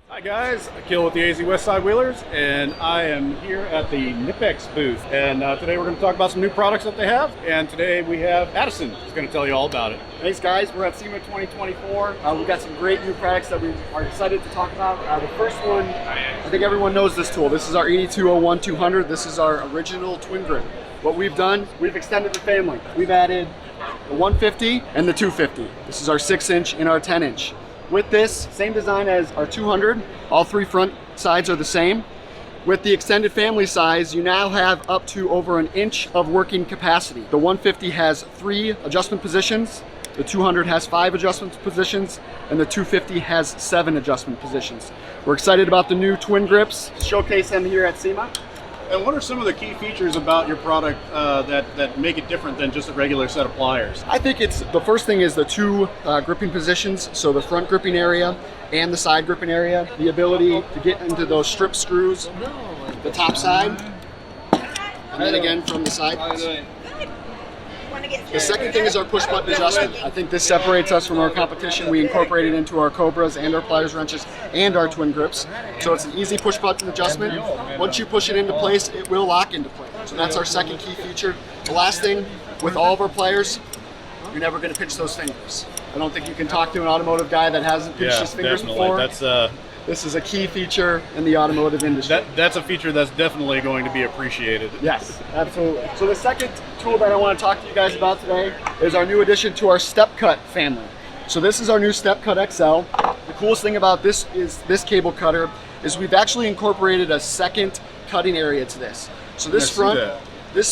Hi guys, Akil with the AZ Westside Wheelers, and I am here at the Knipex booth. And today we're going to talk about some new products that they have. And today we have Addison who's going to tell you all about it. Thanks guys, we're at Sema 2024. We've got some great new products that we are excited to talk about. The first one, I think everyone knows this tool. This is our 8201-200. This is our original twin grip. What we've done, we've extended the family. We've added the 150 and the 250. This is our 6-inch and our 10-inch. With this, same design as our 200, all three front sides are the same. With the extended family size, you now have up to over an inch of working capacity. The 150 has 3 adjustment positions, the 200 has 5 adjustment positions, and the 250 has 7 adjustment positions. We're excited about the new twin grips. Showcase them here at Sema. And what are some of the key features about your product that make it different than just a regular set of pliers? I think the first thing is the 2 gripping positions, so the front gripping area and the side gripping area. The ability to get into those strip screws, the top side, and then again from the side. The second thing is our push button adjustment. I think this separates us from our competition. We incorporate it into our Cobras and our pliers wrenches and our twin grips. So it's an easy push button adjustment. Once you push it into place, it will lock into place. So that's our second key feature. The last thing, with all of our pliers, you're never going to pinch those fingers. I don't think you can talk to an automotive guy that hasn't pinched his fingers before. This is a key feature in the automotive industry. That's a feature that's definitely going to be appreciated. Yes, absolutely. So the second tool that I want to talk to you guys about today is our new addition to our Step Cut family. So this is our new Step Cut XL. The coolest thing about this cable cutter is we've actually incorporated a second cutting area to this. So this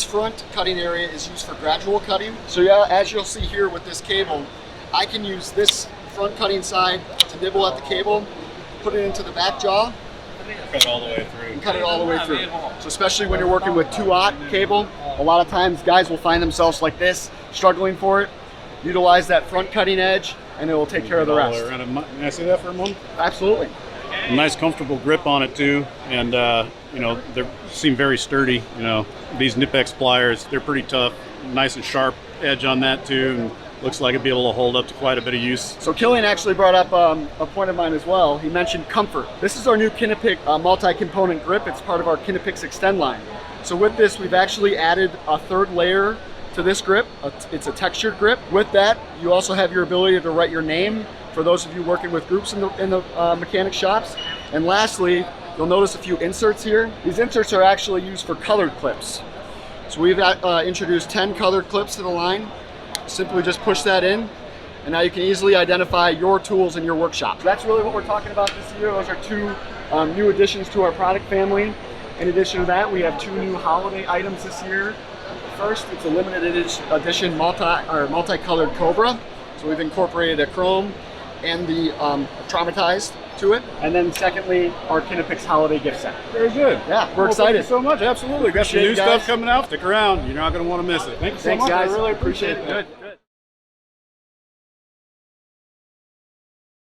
front cutting area is used for gradual cutting. So yeah, as you'll see here with this cable, I can use this front cutting side to nibble at the cable, put it into the back jaw, cut it all the way through. And cut it all the way through. So especially when you're working with 2/0 cable, a lot of times guys will find themselves like this, struggling for it. Utilize that front cutting edge, and it will take care of the rest. Can I see that for a moment? Absolutely. Nice, comfortable grip on it too, and you know, they seem very sturdy. You know, these Knipex pliers, they're pretty tough. Nice and sharp edge on that too. And looks like it'd be able to hold up to quite a bit of use. So Killian actually brought up a point of mine as well. He mentioned comfort. This is our new Knipex multi-component grip. It's part of our Knipex Extend line. So with this, we've actually added a 3rd layer to this grip. It's a textured grip. With that, you also have your ability to write your name for those of you working with groups in the mechanic shops. And lastly, you'll notice a few inserts here. These inserts are actually used for colored clips. So we've introduced 10 colored clips to the line. Simply just push that in, and now you can easily identify your tools in your workshop. So that's really what we're talking about this year. Those are 2 new additions to our product family. In addition to that, we have 2 new holiday items this year. First, it's a limited edition multicolored Cobra. So we've incorporated a chrome and the traumatized to it. And then secondly, our Knipex holiday gift set. Very good. Yeah, we're excited. Thank you so much. Absolutely. Got some new stuff coming out. Stick around. You're not going to want to miss it. Thank you so much. Thanks, guys. I really appreciate it. Good.